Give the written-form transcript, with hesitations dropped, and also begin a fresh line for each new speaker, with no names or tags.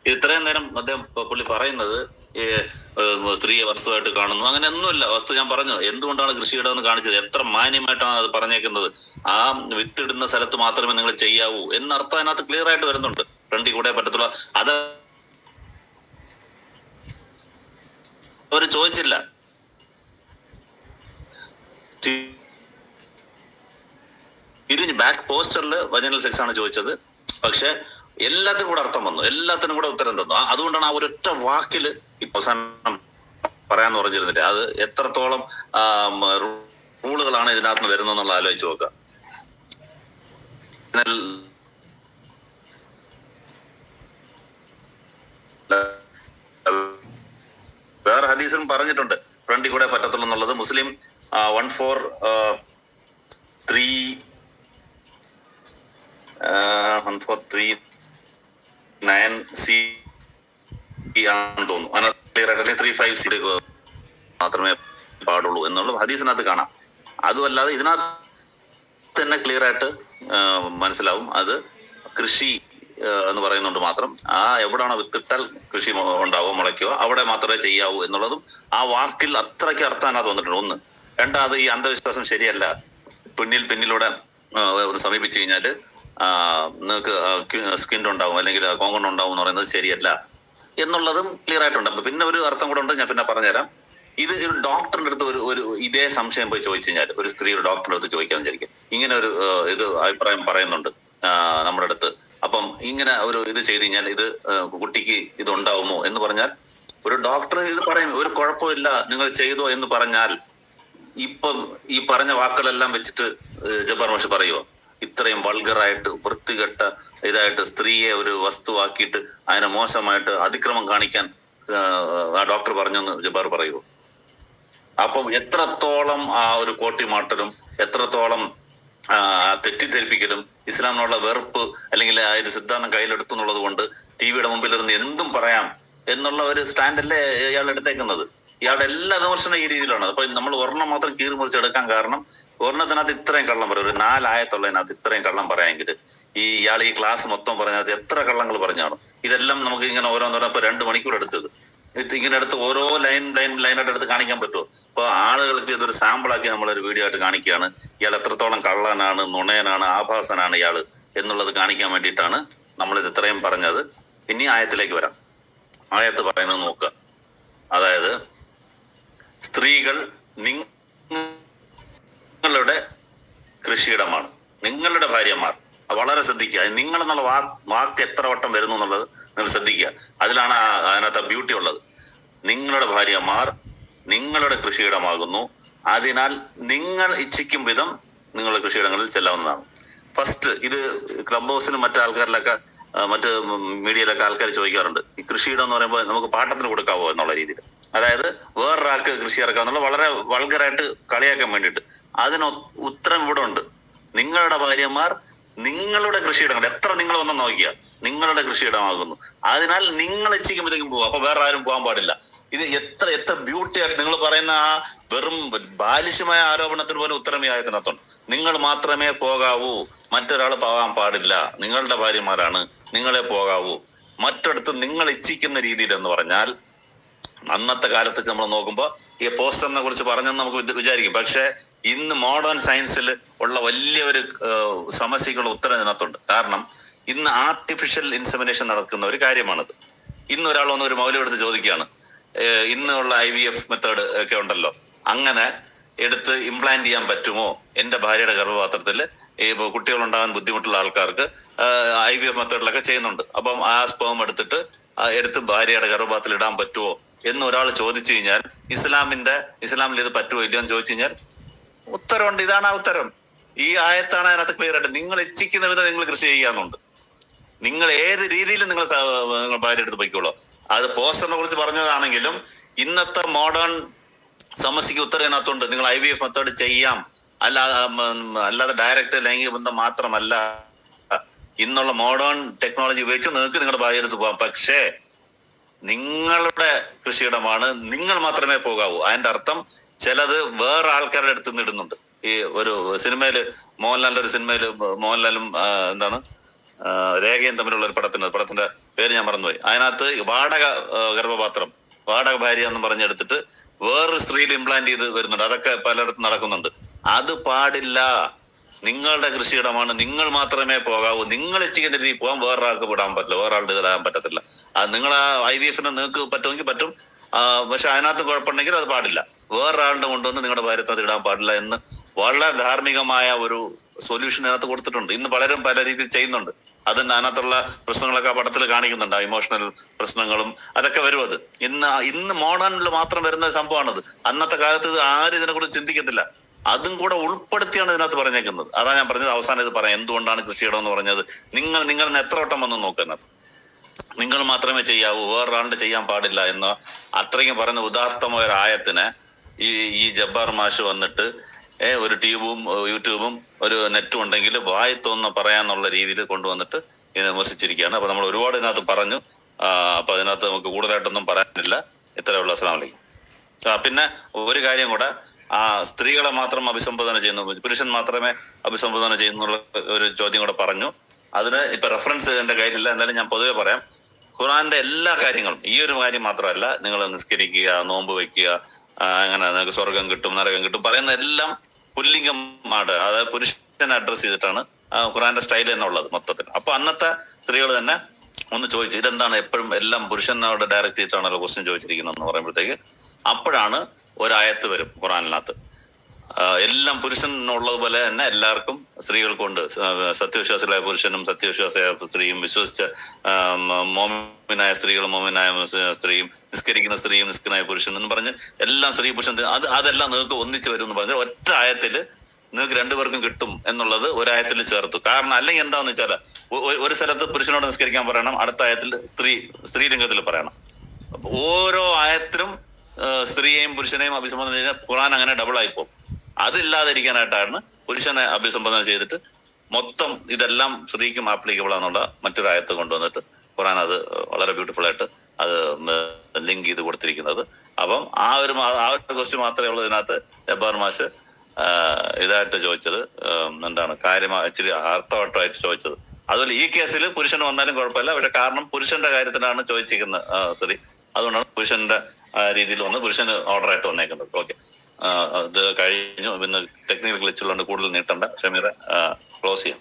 ഇത്രയും നേരം അദ്ദേഹം പുള്ളി പറയുന്നത് ഈ സ്ത്രീയെ വസ്തുവായിട്ട് കാണുന്നു, അങ്ങനെ ഒന്നുമില്ല. വസ്തു ഞാൻ പറഞ്ഞു എന്തുകൊണ്ടാണ് കൃഷിയിടമെന്ന് കാണിച്ചത്, എത്ര മാന്യമായിട്ടാണ് അത് പറഞ്ഞേക്കുന്നത്. ആ വിത്തിടുന്ന സ്ഥലത്ത് മാത്രമേ നിങ്ങൾ ചെയ്യാവൂ എന്നർത്ഥം അതിനകത്ത് ക്ലിയർ ആയിട്ട് വരുന്നുണ്ട്. ഫ്രണ്ടിൽ കൂടെ പറ്റത്തുള്ള അത് അവര് ചോദിച്ചില്ല. തിരിഞ്ഞ് ബാക്ക് പോസ്റ്ററിൽ വജനൽ സെക്സ് ആണ് ചോദിച്ചത്. പക്ഷെ എല്ലാത്തിനും കൂടെ അർത്ഥം വന്നു, എല്ലാത്തിനും കൂടെ ഉത്തരം തന്നു. അതുകൊണ്ടാണ് ആ ഒരൊറ്റ വാക്കില് അവസാനം പറയാന്ന് പറഞ്ഞിരുന്നില്ല. അത് എത്രത്തോളം റൂളുകളാണ് ഇതിനകത്ത് വരുന്നതെന്നുള്ള ആലോചിച്ച് നോക്കുക. വേറെ ഹദീസിലും പറഞ്ഞിട്ടുണ്ട് ഫ്രണ്ടിൽ കൂടെ പറ്റത്തുള്ളൂ എന്നുള്ളത്. മുസ്ലിം 1439C ആണെന്ന് തോന്നുന്നു. അതിനകത്ത് ക്ലിയർ ആയിട്ട് 35C മാത്രമേ പാടുള്ളൂ എന്നുള്ള ഹദീസിനകത്ത് കാണാം. അതുമല്ലാതെ ഇതിനകത്ത് തന്നെ ക്ലിയർ ആയിട്ട് മനസ്സിലാവും അത് കൃഷി എന്ന് പറയുന്നുണ്ട് മാത്രം. ആ എവിടെയാണോ വിത്തിട്ടാൽ കൃഷി ഉണ്ടാവുക, മുളയ്ക്കുക, അവിടെ മാത്രമേ ചെയ്യാവൂ എന്നുള്ളതും ആ വാക്കിൽ അത്രയ്ക്ക് അർത്ഥം അതിനകത്ത് വന്നിട്ടുണ്ട്. ഒന്ന്. രണ്ടാമത് ഈ അന്ധവിശ്വാസം ശരിയല്ല. പിന്നിലൂടെ സമീപിച്ചു കഴിഞ്ഞാല് നിങ്ങൾക്ക് സ്കിൻ ഉണ്ടാവും അല്ലെങ്കിൽ കോങ്കൺ ഉണ്ടാവും എന്ന് പറയുന്നത് ശരിയല്ല എന്നുള്ളതും ക്ലിയർ ആയിട്ടുണ്ട്. പിന്നെ ഒരു അർത്ഥം കൂടെ ഉണ്ട്, ഞാൻ പിന്നെ പറഞ്ഞുതരാം. ഇത് ഒരു ഡോക്ടറിന്റെ അടുത്ത് ഒരു ഇതേ സംശയം പോയി ചോദിച്ചു കഴിഞ്ഞാൽ, ഒരു സ്ത്രീ ഒരു ഡോക്ടറിന്റെ അടുത്ത് ചോദിക്കാൻ വിചാരിക്കും, ഇങ്ങനെ ഒരു അഭിപ്രായം പറയുന്നുണ്ട് നമ്മുടെ അടുത്ത്, അപ്പം ഇങ്ങനെ ഒരു ഇത് ചെയ്ത് കഴിഞ്ഞാൽ ഇത് കുട്ടിക്ക് ഇത് ഉണ്ടാവുമോ എന്ന് പറഞ്ഞാൽ ഒരു ഡോക്ടർ ഇത് പറയും, ഒരു കുഴപ്പമില്ല നിങ്ങൾ ചെയ്തോ എന്ന് പറഞ്ഞാൽ, ഇപ്പം ഈ പറഞ്ഞ വാക്കുകളെല്ലാം വെച്ചിട്ട് ജബ്ബാർ മാഷ് പറയുമോ ഇത്രയും വൾഗറായിട്ട് വൃത്തികെട്ട ഇതായിട്ട് സ്ത്രീയെ ഒരു വസ്തുവാക്കിയിട്ട് അതിനെ മോശമായിട്ട് അതിക്രമം കാണിക്കാൻ ആ ഡോക്ടർ പറഞ്ഞെന്ന് ജബ്ബാർ പറയുമോ? അപ്പം എത്രത്തോളം ആ ഒരു കോട്ടിമാട്ടലും എത്രത്തോളം തെറ്റിദ്ധരിപ്പിക്കലും ഇസ്ലാമിനുള്ള വെറുപ്പ് അല്ലെങ്കിൽ ആ ഒരു സിദ്ധാന്തം കയ്യിലെടുത്തു എന്നുള്ളത് കൊണ്ട് ടിവിയുടെ മുമ്പിൽ ഇരുന്ന് എന്തും പറയാം എന്നുള്ള ഒരു സ്റ്റാൻഡല്ലേ ഇയാൾ എടുത്തേക്കുന്നത്. ഇയാളുടെ എല്ലാ വിമർശനം ഈ രീതിയിലാണ്. അപ്പൊ നമ്മൾ ഒരെണ്ണം മാത്രം കീറി മുറിച്ചെടുക്കാൻ കാരണം ഒരെണ്ണത്തിനകത്ത് ഇത്രയും കള്ളം പറയും, ഒരു 4 ആയത്തുള്ളതിനകത്ത് ഇത്രയും കള്ളം പറയാമെങ്കിൽ ഇയാൾ ഈ ക്ലാസ് മൊത്തം പറഞ്ഞതിനകത്ത് എത്ര കള്ളങ്ങൾ പറഞ്ഞാണ്. ഇതെല്ലാം നമുക്ക് ഇങ്ങനെ ഓരോന്നോരോ 2 മണിക്കൂർ എടുത്തത് ഇങ്ങനെ എടുത്ത് ഓരോ ലൈനായിട്ട് എടുത്ത് കാണിക്കാൻ പറ്റുമോ? അപ്പൊ ആളുകൾക്ക് ഇതൊരു സാമ്പിളാക്കി നമ്മളൊരു വീഡിയോ ആയിട്ട് കാണിക്കുകയാണ്. ഇയാൾ എത്രത്തോളം കള്ളനാണ്, നുണയനാണ്, ആഭാസനാണ് ഇയാള് എന്നുള്ളത് കാണിക്കാൻ വേണ്ടിയിട്ടാണ് നമ്മളിത് ഇത്രയും പറഞ്ഞത്. ഇനി ആയത്തിലേക്ക് വരാം. ആയത്ത് പറയുന്നത് നോക്കുക. അതായത് സ്ത്രീകൾ നിങ്ങളുടെ കൃഷിയിടമാണ്, നിങ്ങളുടെ ഭാര്യമാർ. വളരെ ശ്രദ്ധിക്കുക. നിങ്ങൾ എന്നുള്ള വാക്ക് എത്ര വട്ടം വരുന്നു എന്നുള്ളത് നിങ്ങൾ ശ്രദ്ധിക്കുക. അതിലാണ് അതിനകത്ത് ബ്യൂട്ടി ഉള്ളത്. നിങ്ങളുടെ ഭാര്യമാർ നിങ്ങളുടെ കൃഷിയിടമാകുന്നു, അതിനാൽ നിങ്ങൾ ഇച്ഛിക്കും വിധം നിങ്ങളുടെ കൃഷിയിടങ്ങളിൽ ചെല്ലാവുന്നതാണ്. ഫസ്റ്റ് ഇത് ക്ലബ് ഹൗസിനും മറ്റു ആൾക്കാരിലൊക്കെ മറ്റ് മീഡിയയിലൊക്കെ ആൾക്കാർ ചോദിക്കാറുണ്ട്, ഈ കൃഷിയിടം എന്ന് പറയുമ്പോൾ നമുക്ക് പാട്ടത്തിന് കൊടുക്കാവോ എന്നുള്ള രീതിയിൽ. അതായത് വേറൊരാൾക്ക് കൃഷി ഇറക്കാന്നുള്ള വളരെ വൾഗറായിട്ട് കളിയാക്കാൻ വേണ്ടിയിട്ട്. അതിന് ഉത്തരം ഇവിടെ ഉണ്ട്. നിങ്ങളുടെ ഭാര്യമാർ നിങ്ങളുടെ കൃഷിയിടങ്ങൾ, എത്ര നിങ്ങൾ വന്ന് നോക്കിയാൽ നിങ്ങളുടെ കൃഷിയിടമാകുന്നു, അതിനാൽ നിങ്ങൾ ഇച്ഛിക്കുമ്പോഴത്തേക്കും പോകും. അപ്പൊ വേറെ ആരും പോകാൻ പാടില്ല. ഇത് എത്ര ബ്യൂട്ടി ആയിട്ട് നിങ്ങൾ പറയുന്ന ആ വെറും ബാലിശമായ ആരോപണത്തിന് പോലും ഉത്തരം ഈ ആയത്തിനകത്തുണ്ട്. നിങ്ങൾ മാത്രമേ പോകാവൂ, മറ്റൊരാൾ പോകാൻ പാടില്ല, നിങ്ങളുടെ ഭാര്യമാരാണ്, നിങ്ങളെ പോകാവൂ. മറ്റൊരിടത്ത് നിങ്ങൾ ഇച്ഛിക്കുന്ന രീതിയിൽ എന്ന് പറഞ്ഞാൽ അന്നത്തെ കാലത്ത് നമ്മൾ നോക്കുമ്പോൾ ഈ പോസ്റ്ററിനെ കുറിച്ച് പറഞ്ഞെന്ന് നമുക്ക് വിചാരിക്കും. പക്ഷെ ഇന്ന് മോഡേൺ സയൻസിൽ ഉള്ള വലിയൊരു സമസ്യക്കുള്ള ഉത്തരം ഇതിനകത്തുണ്ട്. കാരണം ഇന്ന് ആർട്ടിഫിഷ്യൽ ഇൻസെമിനേഷൻ നടക്കുന്ന ഒരു കാര്യമാണിത്. ഇന്ന് ഒരാൾ വന്ന് ഒരു മൗലം എടുത്ത് ചോദിക്കുകയാണ്, ഇന്നുള്ള IVF മെത്തേഡ് ഒക്കെ ഉണ്ടല്ലോ, അങ്ങനെ എടുത്ത് ഇംപ്ലാന്റ് ചെയ്യാൻ പറ്റുമോ എന്റെ ഭാര്യയുടെ ഗർഭപാത്രത്തിൽ? ഈ കുട്ടികളുണ്ടാകാൻ ബുദ്ധിമുട്ടുള്ള ആൾക്കാർക്ക് IVF മെത്തേഡിലൊക്കെ ചെയ്യുന്നുണ്ട്. അപ്പം ആ സ്പേം എടുത്ത് ഭാര്യയുടെ ഗർഭപാത്രത്തിൽ ഇടാൻ പറ്റുമോ എന്ന് ഒരാൾ ചോദിച്ചു കഴിഞ്ഞാൽ ഇസ്ലാമിൽ ഇത് പറ്റുമോ ഇല്ലയോ എന്ന് ചോദിച്ചു കഴിഞ്ഞാൽ ഉത്തരവുണ്ട്. ഇതാണ് ആ ഉത്തരം. ഈ ആയത്താണ് അതിനകത്ത് ക്ലിയർ ആയിട്ട്. നിങ്ങൾ ഇച്ഛിക്കുന്ന വിധം നിങ്ങൾ കൃഷി ചെയ്യാന്നുണ്ട്. നിങ്ങൾ ഏത് രീതിയിലും നിങ്ങൾ ഭാര്യ എടുത്ത് പൊയ്ക്കോളൂ. അത് പോസ്റ്ററിനെ കുറിച്ച് പറഞ്ഞതാണെങ്കിലും ഇന്നത്തെ മോഡേൺ സമസ്യക്ക് ഉത്തരം ഇതിനകത്തുണ്ട്. നിങ്ങൾ IVF മെത്തേഡ് ചെയ്യാം, അല്ലാതെ ഡയറക്റ്റ് ലൈംഗിക ബന്ധം മാത്രമല്ല, ഇന്നുള്ള മോഡേൺ ടെക്നോളജി ഉപയോഗിച്ച് നിങ്ങൾക്ക് നിങ്ങളുടെ ഭാര്യ എടുത്ത് പോകാം. പക്ഷേ നിങ്ങളുടെ കൃഷിയിടമാണ്, നിങ്ങൾ മാത്രമേ പോകാവൂ. അതിന്റെ അർത്ഥം ചിലത് വേറെ ആൾക്കാരുടെ അടുത്ത് നിന്ന് ഇടുന്നുണ്ട്. ഈ ഒരു സിനിമയില് മോഹൻലാലിന്റെ ഒരു സിനിമയില് മോഹൻലാലും എന്താണ് രേഖയും തമ്മിലുള്ള ഒരു പടത്തിന്റെ പേര് ഞാൻ മറന്നുപോയി. അതിനകത്ത് വാടക ഗർഭപാത്രം, വാടക ഭാര്യ എന്ന് പറഞ്ഞെടുത്തിട്ട് വേറൊരു സ്ത്രീയിൽ ഇംപ്ലാന്റ് ചെയ്ത് വരുന്നുണ്ട്. അതൊക്കെ പലയിടത്തും നടക്കുന്നുണ്ട്. അത് പാടില്ല. നിങ്ങളുടെ കൃഷിയിടമാണ്, നിങ്ങൾ മാത്രമേ പോകാവൂ. നിങ്ങൾ എച്ചിക്കുന്ന രീതിയിൽ പോകാൻ വേറൊരാൾക്ക് വിടാൻ പറ്റില്ല, വേറൊരാളുടെ ഇടാൻ പറ്റത്തില്ല. അത് നിങ്ങൾ IVF നിങ്ങൾക്ക് പറ്റുമെങ്കിൽ പറ്റും, പക്ഷെ അതിനകത്ത് കുഴപ്പമുണ്ടെങ്കിൽ അത് പാടില്ല. വേറൊരാളുടെ കൊണ്ടുവന്ന് നിങ്ങളുടെ ഭാര്യത്ത് ഇടാൻ പാടില്ല എന്ന് വളരെ ധാർമ്മികമായ ഒരു സൊല്യൂഷൻ അതിനകത്ത് കൊടുത്തിട്ടുണ്ട്. ഇന്ന് പലരും പല രീതിയിൽ ചെയ്യുന്നുണ്ട്. അതിന് അതിനകത്തുള്ള പ്രശ്നങ്ങളൊക്കെ ആ പടത്തിൽ കാണിക്കുന്നുണ്ട്. ഇമോഷണൽ പ്രശ്നങ്ങളും അതൊക്കെ വരും. അത് ഇന്ന് മോഡേണിൽ മാത്രം വരുന്ന സംഭവമാണത്. അന്നത്തെ കാലത്ത് ഇത് ആരും ഇതിനെക്കുറിച്ച് ചിന്തിക്കത്തില്ല. അതും കൂടെ ഉൾപ്പെടുത്തിയാണ് ഇതിനകത്ത് പറഞ്ഞേക്കുന്നത്. അതാ ഞാൻ പറഞ്ഞത്. അവസാനം ഇത് പറയാം എന്തുകൊണ്ടാണ് കൃഷിയിടം എന്ന് പറഞ്ഞത്. നിങ്ങൾ എത്ര വട്ടം വന്ന് നോക്കുന്നത്, നിങ്ങൾ മാത്രമേ ചെയ്യാവൂ, വേറൊരാളുടെ ചെയ്യാൻ പാടില്ല എന്ന അത്രയ്ക്കും പറയുന്ന ഉദാത്തമായ ഒരു ആയത്തിനെ ഈ ജബ്ബാർ മാഷ് വന്നിട്ട് ഒരു യൂട്യൂബും ഒരു നെറ്റും ഉണ്ടെങ്കിൽ വായി തോന്നുന്ന പറയാന്നുള്ള രീതിയിൽ കൊണ്ടുവന്നിട്ട് ഇത് വിമർശിച്ചിരിക്കുകയാണ്. അപ്പൊ നമ്മൾ ഒരുപാട് ഇതിനകത്ത് പറഞ്ഞു. അപ്പൊ അതിനകത്ത് നമുക്ക് കൂടുതലായിട്ടൊന്നും പറയാനില്ല. ഇത്രയേ ഉള്ളൂ. അസ്സലാമു അലൈക്കും. പിന്നെ ഒരു കാര്യം കൂടെ, സ്ത്രീകളെ മാത്രം അഭിസംബോധന ചെയ്യുന്നു, പുരുഷൻ മാത്രമേ അഭിസംബോധന ചെയ്യുന്നുള്ള ഒരു ചോദ്യം കൂടെ പറഞ്ഞു. അതിന് ഇപ്പൊ റെഫറൻസ് എന്റെ കയ്യിലില്ല. എന്നാലും ഞാൻ പൊതുവെ പറയാം. ഖുർആന്റെ എല്ലാ കാര്യങ്ങളും, ഈ ഒരു കാര്യം മാത്രമല്ല, നിങ്ങൾ നിസ്കരിക്കുക, നോമ്പ് വെക്കുക, അങ്ങനെ നിങ്ങൾക്ക് സ്വർഗം കിട്ടും, നരകം കിട്ടും പറയുന്ന എല്ലാം പുല്ലിംഗമാണ്. അതായത് പുരുഷനെ അഡ്രസ് ചെയ്തിട്ടാണ് ഖുർആന്റെ സ്റ്റൈൽ തന്നെ ഉള്ളത് മൊത്തത്തിൽ. അപ്പൊ അന്നത്തെ സ്ത്രീകൾ തന്നെ ഒന്ന് ചോദിച്ചു, ഇതെന്താണ് എപ്പോഴും എല്ലാം പുരുഷനോട് ഡയറക്റ്റ് ചെയ്തിട്ടാണല്ലോ ക്വസ്റ്റ്യൻ ചോദിച്ചിരിക്കുന്നത് എന്ന് പറയുമ്പോഴത്തേക്ക് അപ്പോഴാണ് ഒരായത്ത് വരും ഖുർആനിനകത്ത്. എല്ലാം പുരുഷനുള്ളതുപോലെ തന്നെ എല്ലാവർക്കും സ്ത്രീകൾക്കുണ്ട്. സത്യവിശ്വാസികളായ പുരുഷനും സത്യവിശ്വാസിയായ സ്ത്രീയും, വിശ്വസിച്ച മോമിനായ സ്ത്രീകളും മോമിനായ സ്ത്രീയും, നിസ്കരിക്കുന്ന സ്ത്രീയും നിസ്കനായ പുരുഷൻ എന്ന് പറഞ്ഞ് എല്ലാം സ്ത്രീ പുരുഷൻ അതെല്ലാം നിങ്ങൾക്ക് ഒന്നിച്ചു വരും എന്ന് പറഞ്ഞാൽ ഒറ്റ ആയത്തില് നിങ്ങൾക്ക് രണ്ടുപേർക്കും കിട്ടും എന്നുള്ളത് ഒരായത്തിൽ ചേർത്തു. കാരണം അല്ലെങ്കിൽ എന്താന്ന് വെച്ചാൽ ഒരു സ്ഥലത്ത് പുരുഷനോട് നിസ്കരിക്കാൻ പറയണം, അടുത്ത ആയത്തിൽ സ്ത്രീലിംഗത്തിൽ പറയണം. ഓരോ ആയത്തിലും സ്ത്രീയെയും പുരുഷനെയും അഭിസംബോധന ചെയ്താൽ ഖുർആൻ അങ്ങനെ ഡബിൾ ആയിപ്പോകും. അതില്ലാതിരിക്കാനായിട്ടാണ് പുരുഷനെ അഭിസംബോധന ചെയ്തിട്ട് മൊത്തം ഇതെല്ലാം സ്ത്രീക്കും ആപ്ലിക്കബിൾ ആണെന്നുള്ള മറ്റൊരു ആയത്ത് കൊണ്ടുവന്നിട്ട് ഖുർആൻ അത് വളരെ ബ്യൂട്ടിഫുൾ ആയിട്ട് അത് ലിങ്ക് ചെയ്ത് കൊടുത്തിരിക്കുന്നത്. അപ്പം ആ ഒരു ക്വസ്റ്റ്യൻ മാത്രമേ ഉള്ളൂ ഇതിനകത്ത് ജബ്ബാർ മാഷ് ഇതായിട്ട് ചോദിച്ചത്. എന്താണ് കാര്യമായി ഇച്ചിരി അർത്ഥവട്ടമായിട്ട് ചോദിച്ചത്. അതുപോലെ ഈ കേസിൽ പുരുഷൻ വന്നാലും കുഴപ്പമില്ല. പക്ഷെ കാരണം പുരുഷന്റെ കാര്യത്തിലാണ് ചോദിച്ചിരിക്കുന്നത് സ്ത്രീ. അതുകൊണ്ടാണ് പുരുഷന്റെ രീതിയിൽ വന്ന് പുരുഷന് ഓർഡറായിട്ട് വന്നേക്കുന്നത്. ഓക്കെ, ഇത് കഴിഞ്ഞു. പിന്നെ ടെക്നിക്കൽ ഗ്ലിച്ചുള്ളതുകൊണ്ട് കൂടുതൽ നീട്ടണ്ട. ഷമീറെ ക്ലോസ് ചെയ്യാം.